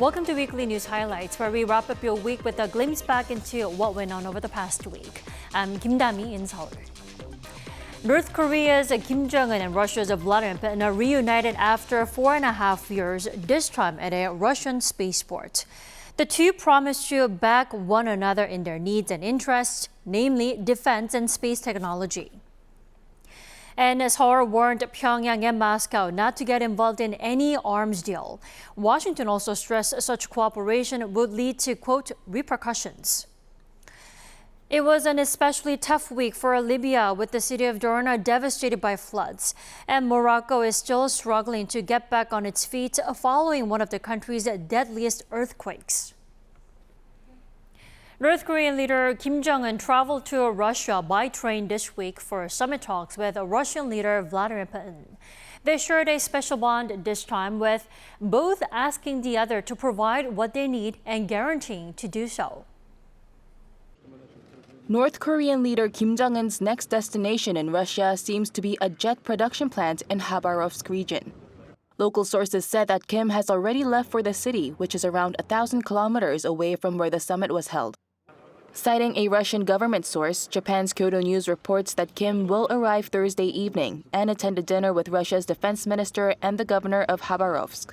Welcome to Weekly News Highlights, where we wrap up your week with a glimpse back into what went on over the past week. I'm Kim Dami in Seoul. North Korea's Kim Jong-un and Russia's Vladimir Putin are reunited after 4.5 years, this time at a Russian spaceport. The two promised to back one another in their needs and interests, namely defense and space technology. And Seoul warned Pyongyang and Moscow not to get involved in any arms deal. Washington also stressed such cooperation would lead to, quote, repercussions. It was an especially tough week for Libya, with the city of Derna devastated by floods. And Morocco is still struggling to get back on its feet following one of the country's deadliest earthquakes. North Korean leader Kim Jong-un traveled to Russia by train this week for summit talks with Russian leader Vladimir Putin. They shared a special bond this time, with both asking the other to provide what they need and guaranteeing to do so. North Korean leader Kim Jong-un's next destination in Russia seems to be a jet production plant in Khabarovsk region. Local sources said that Kim has already left for the city, which is around 1,000 kilometers away from where the summit was held. Citing a Russian government source, Japan's Kyodo News reports that Kim will arrive Thursday evening and attend a dinner with Russia's defense minister and the governor of Khabarovsk.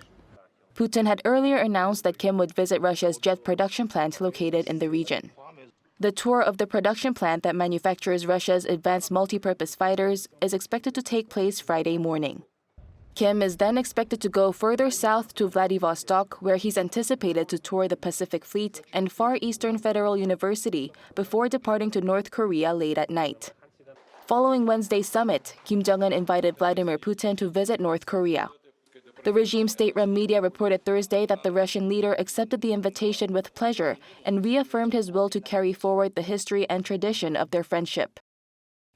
Putin had earlier announced that Kim would visit Russia's jet production plant located in the region. The tour of the production plant that manufactures Russia's advanced multi-purpose fighters is expected to take place Friday morning. Kim is then expected to go further south to Vladivostok, where he's anticipated to tour the Pacific Fleet and Far Eastern Federal University before departing to North Korea late at night. Following Wednesday's summit, Kim Jong-un invited Vladimir Putin to visit North Korea. The regime's state-run media reported Thursday that the Russian leader accepted the invitation with pleasure and reaffirmed his will to carry forward the history and tradition of their friendship.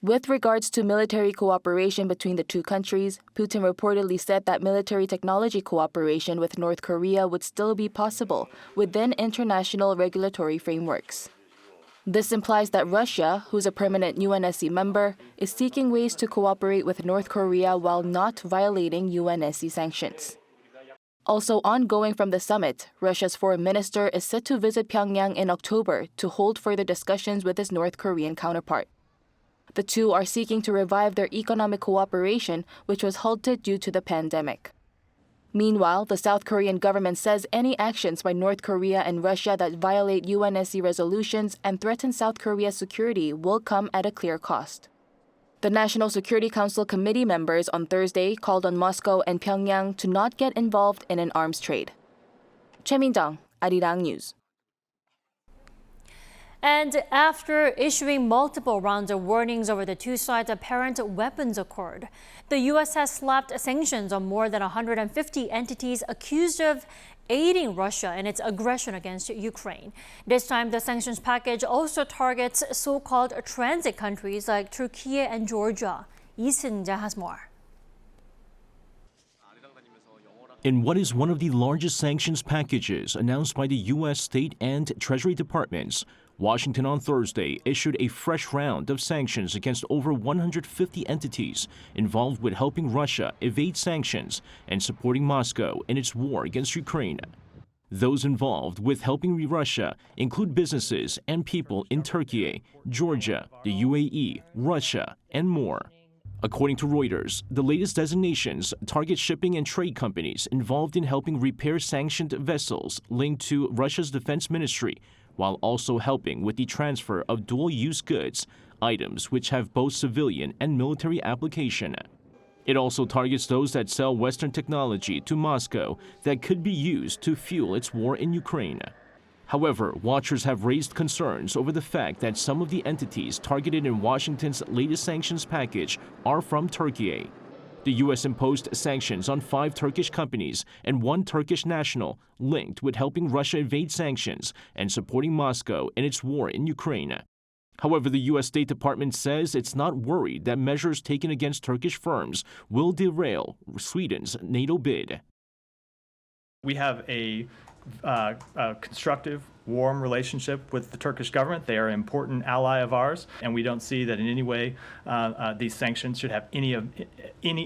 With regards to military cooperation between the two countries, Putin reportedly said that military technology cooperation with North Korea would still be possible within international regulatory frameworks. This implies that Russia, who's a permanent UNSC member, is seeking ways to cooperate with North Korea while not violating UNSC sanctions. Also ongoing from the summit, Russia's foreign minister is set to visit Pyongyang in October to hold further discussions with his North Korean counterpart. The two are seeking to revive their economic cooperation, which was halted due to the pandemic. Meanwhile, the South Korean government says any actions by North Korea and Russia that violate UNSC resolutions and threaten South Korea's security will come at a clear cost. The National Security Council committee members on Thursday called on Moscow and Pyongyang to not get involved in an arms trade. Choi Min-dong, Arirang News. And after issuing multiple rounds of warnings over the two sides' apparent weapons accord, the U.S. has slapped sanctions on more than 150 entities accused of aiding Russia in its aggression against Ukraine. This time, the sanctions package also targets so-called transit countries like Turkey and Georgia. Lee Seung-ja has more. In what is one of the largest sanctions packages announced by the U.S. State and Treasury Departments, Washington on Thursday issued a fresh round of sanctions against over 150 entities involved with helping Russia evade sanctions and supporting Moscow in its war against Ukraine. Those involved with helping Russia include businesses and people in Turkey, Georgia, the UAE, Russia, and more. According to Reuters, the latest designations target shipping and trade companies involved in helping repair sanctioned vessels linked to Russia's defense ministry, while also helping with the transfer of dual-use goods, items which have both civilian and military application. It also targets those that sell Western technology to Moscow that could be used to fuel its war in Ukraine. However, watchers have raised concerns over the fact that some of the entities targeted in Washington's latest sanctions package are from Turkey. The U.S. imposed sanctions on 5 Turkish companies and 1 Turkish national linked with helping Russia evade sanctions and supporting Moscow in its war in Ukraine. However, the U.S. State Department says it's not worried that measures taken against Turkish firms will derail Sweden's NATO bid. We have a constructive, warm relationship with the Turkish government. They are an important ally of ours, and we don't see that in any way these sanctions should have any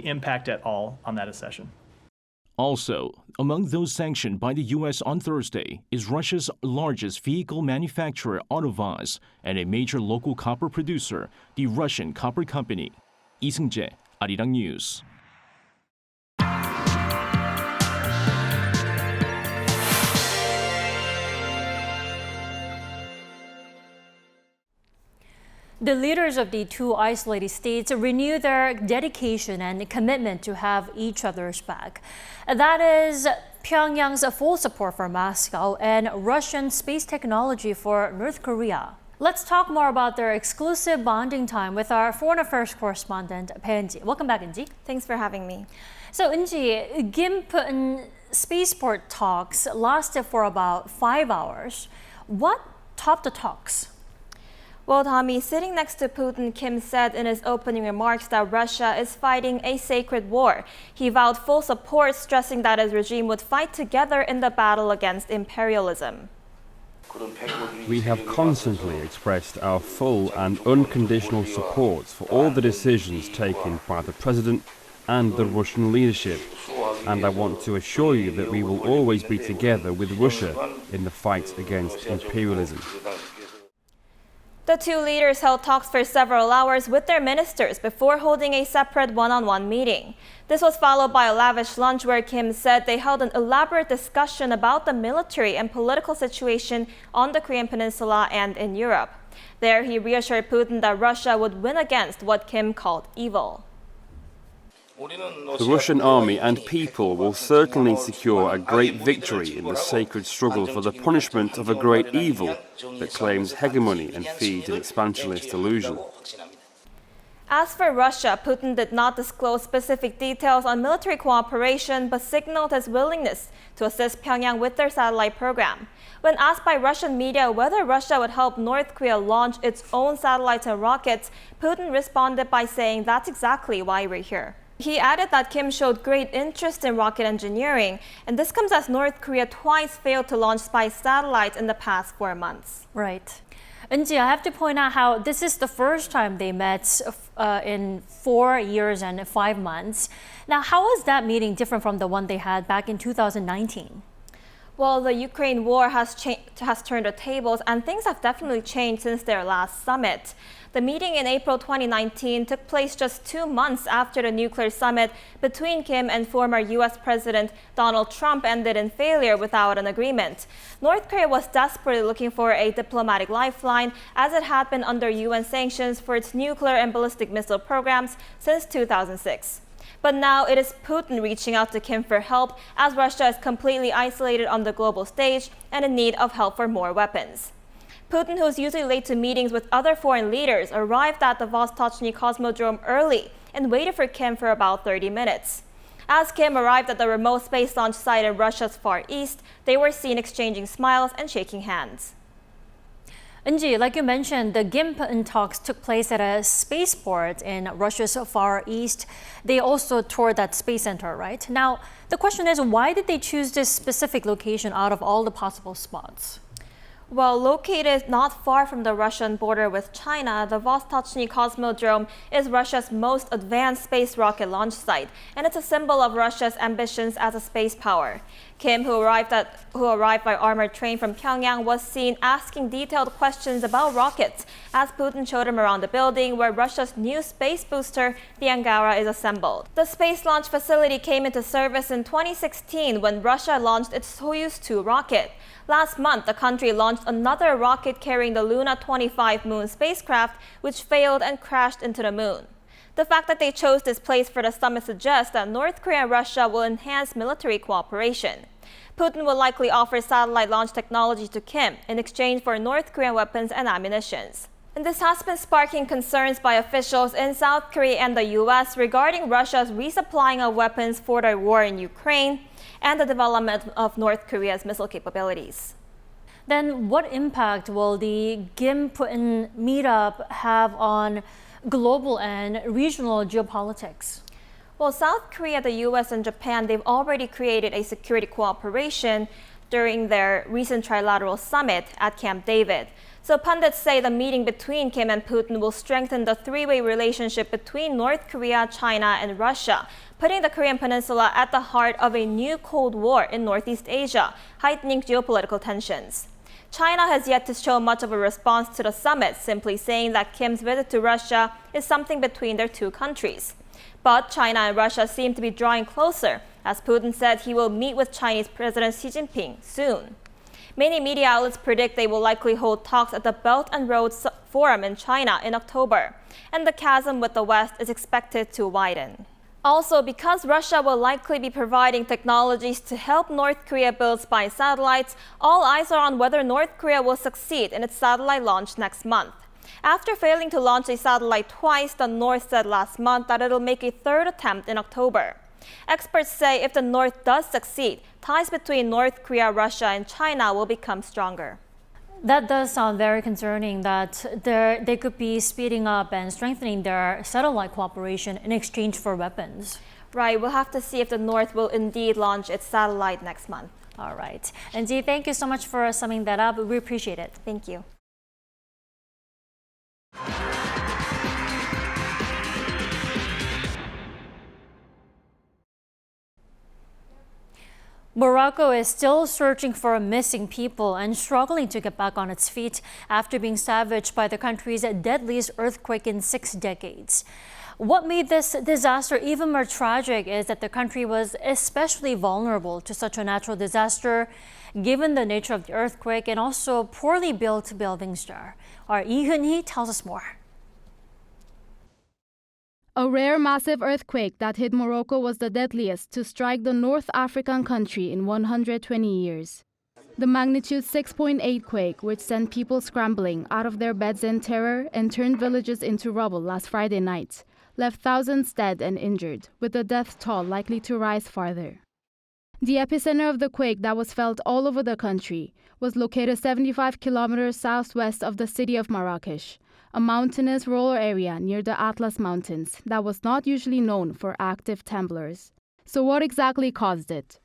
impact at all on that accession. Also, among those sanctioned by the U.S. on Thursday is Russia's largest vehicle manufacturer, Autovaz, and a major local copper producer, the Russian Copper Company. 이 승재, Arirang News. The leaders of the two isolated states renew their dedication and commitment to have each other's back. That is Pyongyang's full support for Moscow and Russian space technology for North Korea. Let's talk more about their exclusive bonding time with our foreign affairs correspondent, Eunji. Welcome back, Eunji. Thanks for having me. So, Eunji, Kim-Putin spaceport talks lasted for about 5 hours. What topped the talks? Well, Tommy, sitting next to Putin, Kim said in his opening remarks that Russia is fighting a sacred war. He vowed full support, stressing that his regime would fight together in the battle against imperialism. We have constantly expressed our full and unconditional support for all the decisions taken by the President and the Russian leadership. And I want to assure you that we will always be together with Russia in the fight against imperialism. The two leaders held talks for several hours with their ministers before holding a separate one-on-one meeting. This was followed by a lavish lunch where Kim said they held an elaborate discussion about the military and political situation on the Korean Peninsula and in Europe. There, he reassured Putin that Russia would win against what Kim called evil. The Russian army and people will certainly secure a great victory in the sacred struggle for the punishment of a great evil that claims hegemony and feeds an expansionist illusion. As for Russia, Putin did not disclose specific details on military cooperation but signaled his willingness to assist Pyongyang with their satellite program. When asked by Russian media whether Russia would help North Korea launch its own satellites and rockets, Putin responded by saying that's exactly why we're here. He added that Kim showed great interest in rocket engineering, and this comes as North Korea twice failed to launch spy satellites in the past 4 months. Right. Eunji, I have to point out how this is the first time they met in 4 years and 5 months. Now, how is that meeting different from the one they had back in 2019? Well, the Ukraine war has turned the tables, and things have definitely changed since their last summit. The meeting in April 2019 took place just 2 months after the nuclear summit between Kim and former U.S. President Donald Trump ended in failure without an agreement. North Korea was desperately looking for a diplomatic lifeline, as it had been under UN sanctions for its nuclear and ballistic missile programs since 2006. But now it is Putin reaching out to Kim for help, as Russia is completely isolated on the global stage and in need of help for more weapons. Putin, who's usually late to meetings with other foreign leaders, arrived at the Vostochny Cosmodrome early and waited for Kim for about 30 minutes. As Kim arrived at the remote space launch site in Russia's Far East, they were seen exchanging smiles and shaking hands. Eunji, like you mentioned, the Kim-Putin talks took place at a spaceport in Russia's Far East. They also toured that space center, right? Now, the question is, why did they choose this specific location out of all the possible spots? Well, located not far from the Russian border with China, the Vostochny Cosmodrome is Russia's most advanced space rocket launch site, and it's a symbol of Russia's ambitions as a space power. Kim, who arrived by armored train from Pyongyang, was seen asking detailed questions about rockets as Putin showed him around the building where Russia's new space booster, the Angara, is assembled. The space launch facility came into service in 2016 when Russia launched its Soyuz 2 rocket. Last month, the country launched another rocket carrying the Luna 25 moon spacecraft, which failed and crashed into the moon. The fact that they chose this place for the summit suggests that North Korea and Russia will enhance military cooperation. Putin will likely offer satellite launch technology to Kim in exchange for North Korean weapons and ammunitions. And this has been sparking concerns by officials in South Korea and the U.S. regarding Russia's resupplying of weapons for their war in Ukraine and the development of North Korea's missile capabilities. Then what impact will the Kim-Putin meetup have on global and regional geopolitics? Well, South Korea, the U.S., and Japan, they've already created a security cooperation during their recent trilateral summit at Camp David. So pundits say the meeting between Kim and Putin will strengthen the three-way relationship between North Korea, China, and Russia, putting the Korean peninsula at the heart of a new Cold War in Northeast Asia, heightening geopolitical tensions. China has yet to show much of a response to the summit, simply saying that Kim's visit to Russia is something between their two countries. But China and Russia seem to be drawing closer, as Putin said he will meet with Chinese President Xi Jinping soon. Many media outlets predict they will likely hold talks at the Belt and Road Forum in China in October, and the chasm with the West is expected to widen. Also, because Russia will likely be providing technologies to help North Korea build spy satellites, all eyes are on whether North Korea will succeed in its satellite launch next month. After failing to launch a satellite twice, the North said last month that it'll make a third attempt in October. Experts say if the North does succeed, ties between North Korea, Russia, and China will become stronger. That does sound very concerning that they could be speeding up and strengthening their satellite cooperation in exchange for weapons. Right, we'll have to see if the North will indeed launch its satellite next month. All right. And Dee, thank you so much for summing that up. We appreciate it. Thank you. Morocco is still searching for missing people and struggling to get back on its feet after being savaged by the country's deadliest earthquake in 6 decades. What made this disaster even more tragic is that the country was especially vulnerable to such a natural disaster, given the nature of the earthquake and also poorly built buildings there. Our Lee Hyun-hee tells us more. A rare massive earthquake that hit Morocco was the deadliest to strike the North African country in 120 years. The magnitude 6.8 quake, which sent people scrambling out of their beds in terror and turned villages into rubble last Friday night, left thousands dead and injured, with the death toll likely to rise farther. The epicenter of the quake that was felt all over the country was located 75 kilometers southwest of the city of Marrakesh, a mountainous rural area near the Atlas Mountains that was not usually known for active tumblers. So what exactly caused it?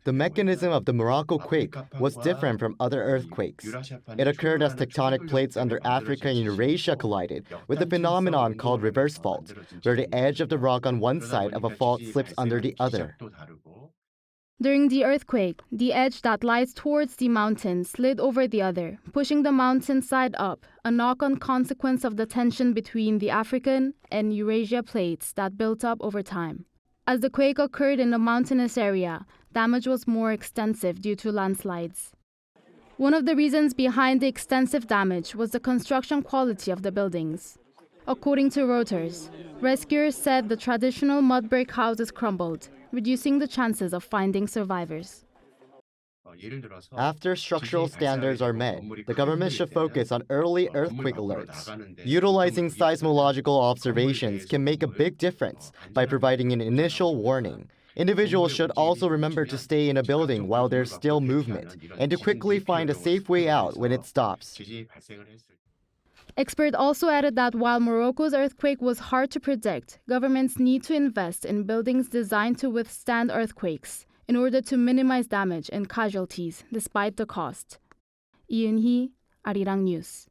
The mechanism of the Morocco quake was different from other earthquakes. It occurred as tectonic plates under Africa and Eurasia collided with a phenomenon called reverse fault, where the edge of the rock on one side of a fault slips under the other. During the earthquake, the edge that lies towards the mountain slid over the other, pushing the mountain side up, a knock-on consequence of the tension between the African and Eurasia plates that built up over time. As the quake occurred in the mountainous area, damage was more extensive due to landslides. One of the reasons behind the extensive damage was the construction quality of the buildings. According to Reuters, rescuers said the traditional mud brick houses crumbled, reducing the chances of finding survivors. After structural standards are met, the government should focus on early earthquake alerts. Utilizing seismological observations can make a big difference by providing an initial warning. Individuals should also remember to stay in a building while there's still movement, and to quickly find a safe way out when it stops. Experts also added that while Morocco's earthquake was hard to predict, governments need to invest in buildings designed to withstand earthquakes in order to minimize damage and casualties despite the cost. Lee Hyun-hee, Arirang News.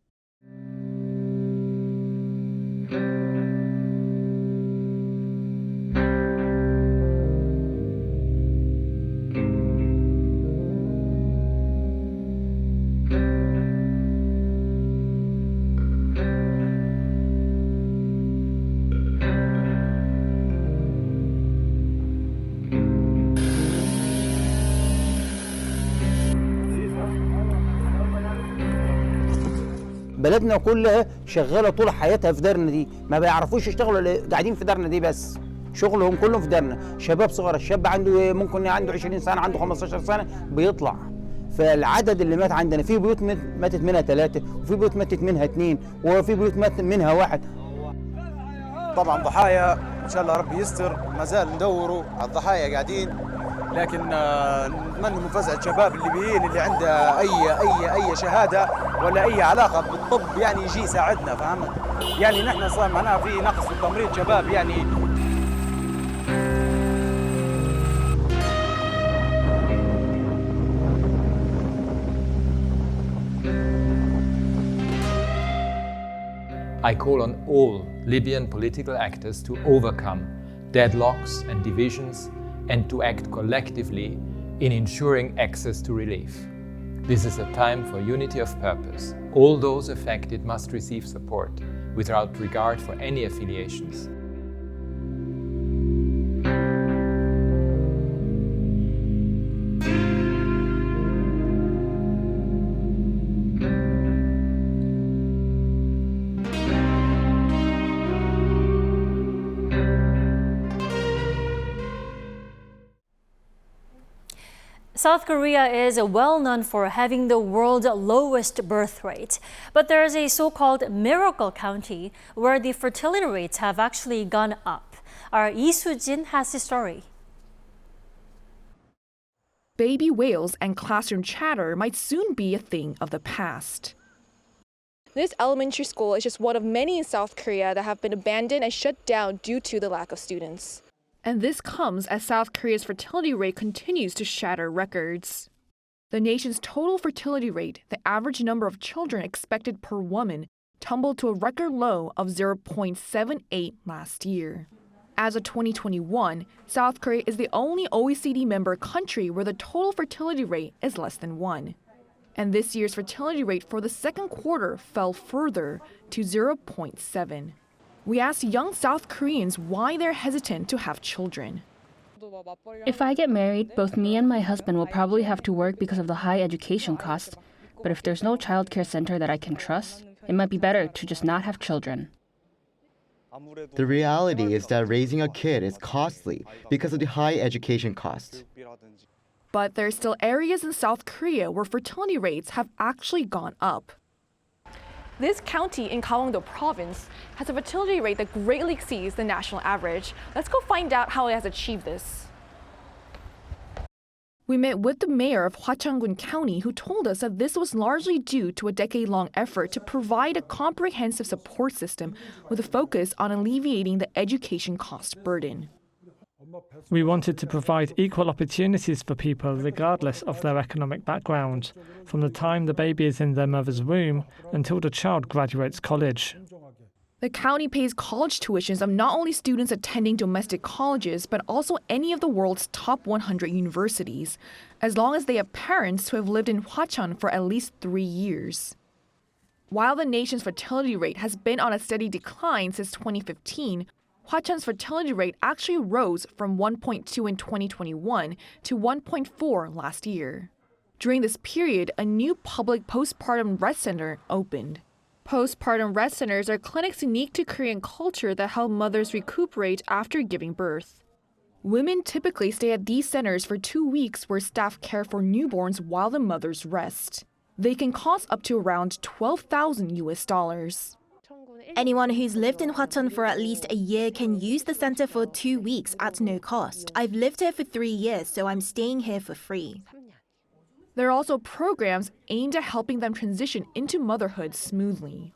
بلدنا كلها شغاله طول حياتها في درنا دي، ما بيعرفوش يشتغلوا اللي قاعدين في درنا دي بس، شغلهم كلهم في درنا، شباب صغار، الشاب عنده ممكن عنده 20 سنه، عنده 15 سنه بيطلع. فالعدد اللي مات عندنا في بيوت ماتت منها 3 وفي بيوت ماتت منها 2 وفي بيوت مات منها 1. طبعا ضحايا ان شاء الله ربي يستر، ما زال ندوروا على الضحايا قاعدين، لكن نتمنى مفازعة شباب الليبيين اللي عنده اي شهاده ولا اي علاقه بالطب يعني يجي يساعدنا، فهمت؟ يعني نحن صار معناها في نقص في التمريض شباب يعني. I call on all Libyan political actors to overcome deadlocks and divisions and to act collectively in ensuring access to relief. This is a time for unity of purpose. All those affected must receive support without regard for any affiliations. South Korea is well known for having the world's lowest birth rate, but there is a so-called miracle county where the fertility rates have actually gone up. Our Lee Soo-jin has the story. Baby whales and classroom chatter might soon be a thing of the past. This elementary school is just one of many in South Korea that have been abandoned and shut down due to the lack of students. And this comes as South Korea's fertility rate continues to shatter records. The nation's total fertility rate, the average number of children expected per woman, tumbled to a record low of 0.78 last year. As of 2021, South Korea is the only OECD member country where the total fertility rate is less than 1. And this year's fertility rate for the second quarter fell further to 0.7. We asked young South Koreans why they're hesitant to have children. If I get married, both me and my husband will probably have to work because of the high education costs. But if there's no childcare center that I can trust, it might be better to just not have children. The reality is that raising a kid is costly because of the high education costs. But there are still areas in South Korea where fertility rates have actually gone up. This county in Gangwon-do province has a fertility rate that greatly exceeds the national average. Let's go find out how it has achieved this. We met with the mayor of Hangun County, who told us that this was largely due to a decade-long effort to provide a comprehensive support system with a focus on alleviating the education cost burden. We wanted to provide equal opportunities for people regardless of their economic background, from the time the baby is in their mother's womb until the child graduates college. The county pays college tuitions of not only students attending domestic colleges, but also any of the world's top 100 universities, as long as they have parents who have lived in Hwacheon for at least 3 years. While the nation's fertility rate has been on a steady decline since 2015, Hwacheon's fertility rate actually rose from 1.2 in 2021 to 1.4 last year. During this period, a new public postpartum rest center opened. Postpartum rest centers are clinics unique to Korean culture that help mothers recuperate after giving birth. Women typically stay at these centers for 2 weeks where staff care for newborns while the mothers rest. They can cost up to around $12,000. Anyone who's lived in Hwacheon for at least a year can use the center for 2 weeks at no cost. I've lived here for 3 years, so I'm staying here for free. There are also programs aimed at helping them transition into motherhood smoothly.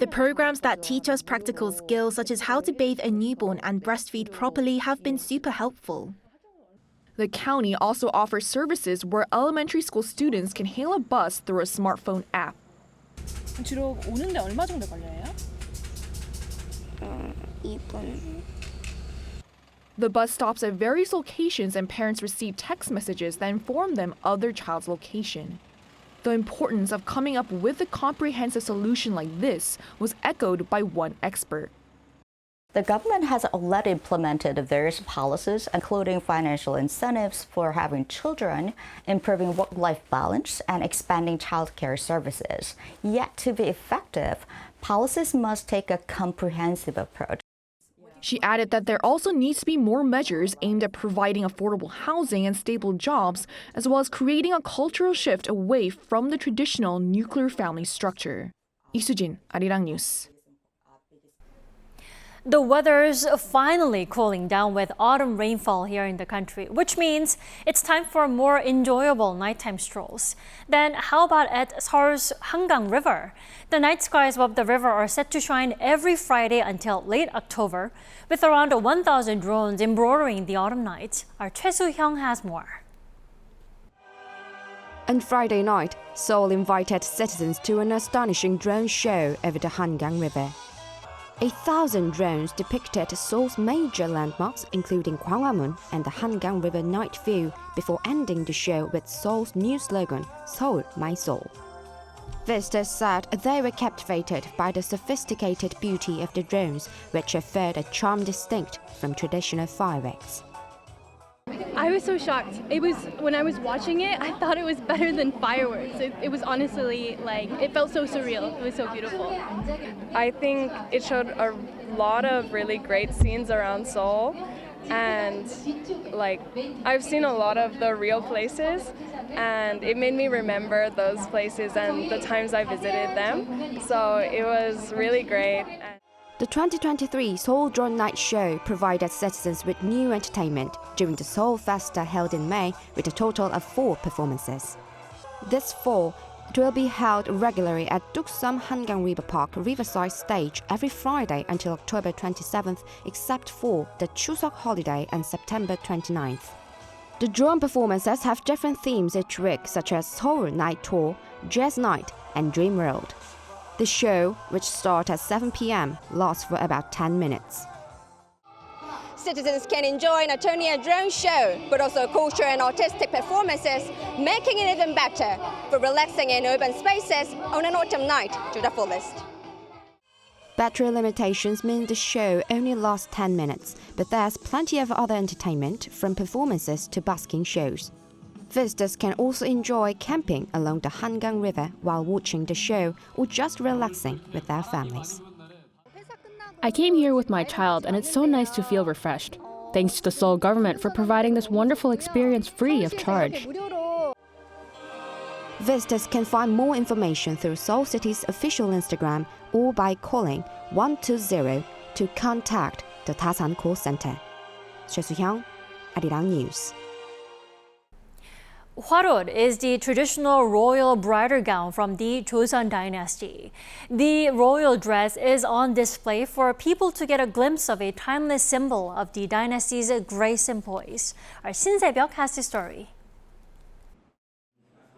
The programs that teach us practical skills such as how to bathe a newborn and breastfeed properly have been super helpful. The county also offers services where elementary school students can hail a bus through a smartphone app. 주로 오는데 얼마 정도 걸려요? 2분. The bus stops at various locations and parents receive text messages that inform them of their child's location. The importance of coming up with a comprehensive solution like this was echoed by one expert. The government has already implemented various policies, including financial incentives for having children, improving work-life balance, and expanding childcare services. Yet to be effective, policies must take a comprehensive approach. She added that there also needs to be more measures aimed at providing affordable housing and stable jobs, as well as creating a cultural shift away from the traditional nuclear family structure. Lee Soo-jin, Arirang News. The weather's finally cooling down with autumn rainfall here in the country, which means it's time for more enjoyable nighttime strolls. Then how about at Seoul's Hangun River? The night skies above the river are set to shine every Friday until late October, with around 1,000 drones embroidering the autumn night. Our Choi Soo-hyung has more. On Friday night, Seoul invited citizens to an astonishing drone show over the Hangun River. 1,000 drones depicted Seoul's major landmarks, including Gwanghwamun and the Hangun River night view, before ending the show with Seoul's new slogan, Seoul, My Soul. Visitors said they were captivated by the sophisticated beauty of the drones, which offered a charm distinct from traditional fireworks. I was so shocked. When I was watching it, I thought it was better than fireworks. It was honestly it felt so surreal. It was so beautiful. I think it showed a lot of really great scenes around Seoul, and I've seen a lot of the real places, and it made me remember those places and the times I visited them. So it was really great. The 2023 Seoul Drone Night Show provided citizens with new entertainment during the Seoul Festa held in May, with a total of 4 performances. This fall, it will be held regularly at Duksum Hangang River Park Riverside Stage every Friday until October 27th, except for the Chuseok holiday on September 29th. The drone performances have different themes each week, such as Seoul Night Tour, Jazz Night, and Dream World. The show, which starts at 7 p.m., lasts for about 10 minutes. Citizens can enjoy not only a drone show, but also cultural and artistic performances, making it even better for relaxing in open spaces on an autumn night to the fullest. Battery limitations mean the show only lasts 10 minutes, but there's plenty of other entertainment, from performances to busking shows. Visitors can also enjoy camping along the Hangang River while watching the show or just relaxing with their families. I came here with my child, and it's so nice to feel refreshed. Thanks to the Seoul government for providing this wonderful experience free of charge. Visitors can find more information through Seoul City's official Instagram or by calling 120 to contact the Tasan call center. Choi Soo-hyung, Arirang News. Hwarot is the traditional royal bridal gown from the Joseon dynasty. The royal dress is on display for people to get a glimpse of a timeless symbol of the dynasty's grace and poise. Our Shin Se-byuk has the story.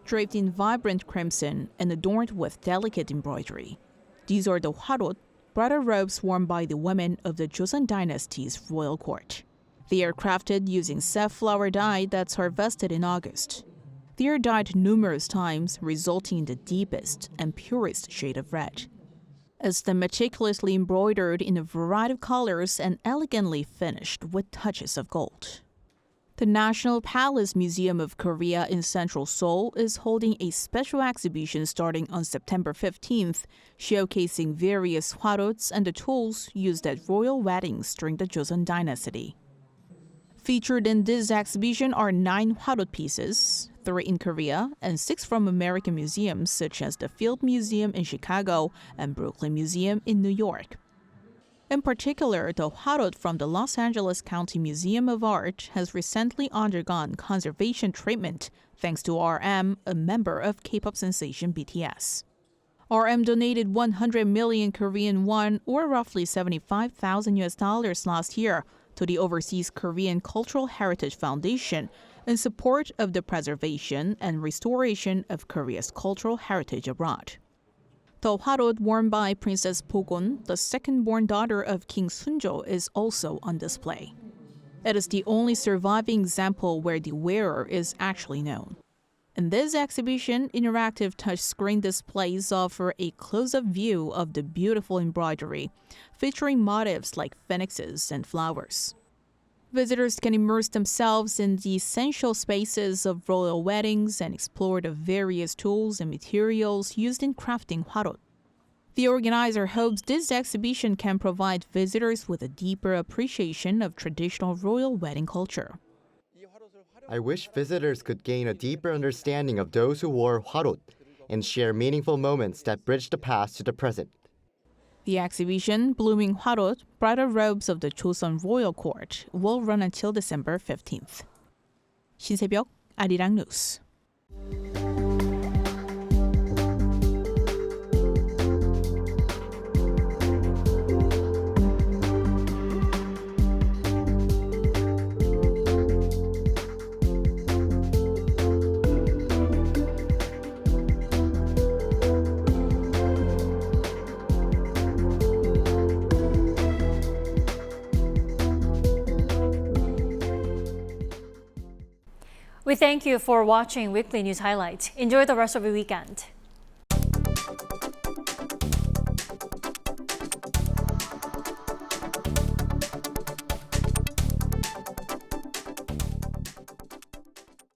Draped in vibrant crimson and adorned with delicate embroidery, these are the hwarot, bridal robes worn by the women of the Joseon dynasty's royal court. They are crafted using safflower dye that's harvested in August. They are dyed numerous times, resulting in the deepest and purest shade of red. As they're meticulously embroidered in a variety of colors and elegantly finished with touches of gold. The National Palace Museum of Korea in central Seoul is holding a special exhibition starting on September 15th, showcasing various hwarots and the tools used at royal weddings during the Joseon dynasty. Featured in this exhibition are 9 hwarot pieces, 3 in Korea and 6 from American museums such as the Field Museum in Chicago and Brooklyn Museum in New York. In particular, the hwarot from the Los Angeles County Museum of Art has recently undergone conservation treatment thanks to RM, a member of K-pop sensation BTS. RM donated 100 million Korean won, or roughly $75,000 last year, to the Overseas Korean Cultural Heritage Foundation in support of the preservation and restoration of Korea's cultural heritage abroad. The hwarot worn by Princess Bogun, the second-born daughter of King Sunjo, is also on display. It is the only surviving example where the wearer is actually known. In this exhibition, interactive touchscreen displays offer a close-up view of the beautiful embroidery, featuring motifs like phoenixes and flowers. Visitors can immerse themselves in the essential spaces of royal weddings and explore the various tools and materials used in crafting hwarot. The organizer hopes this exhibition can provide visitors with a deeper appreciation of traditional royal wedding culture. I wish visitors could gain a deeper understanding of those who wore hwarot and share meaningful moments that bridge the past to the present. The exhibition, Blooming Hwarot, Bridal Robes of the Joseon Royal Court, will run until December 15th. Shin Se-byuk, Arirang News. We thank you for watching Weekly News Highlights. Enjoy the rest of your weekend.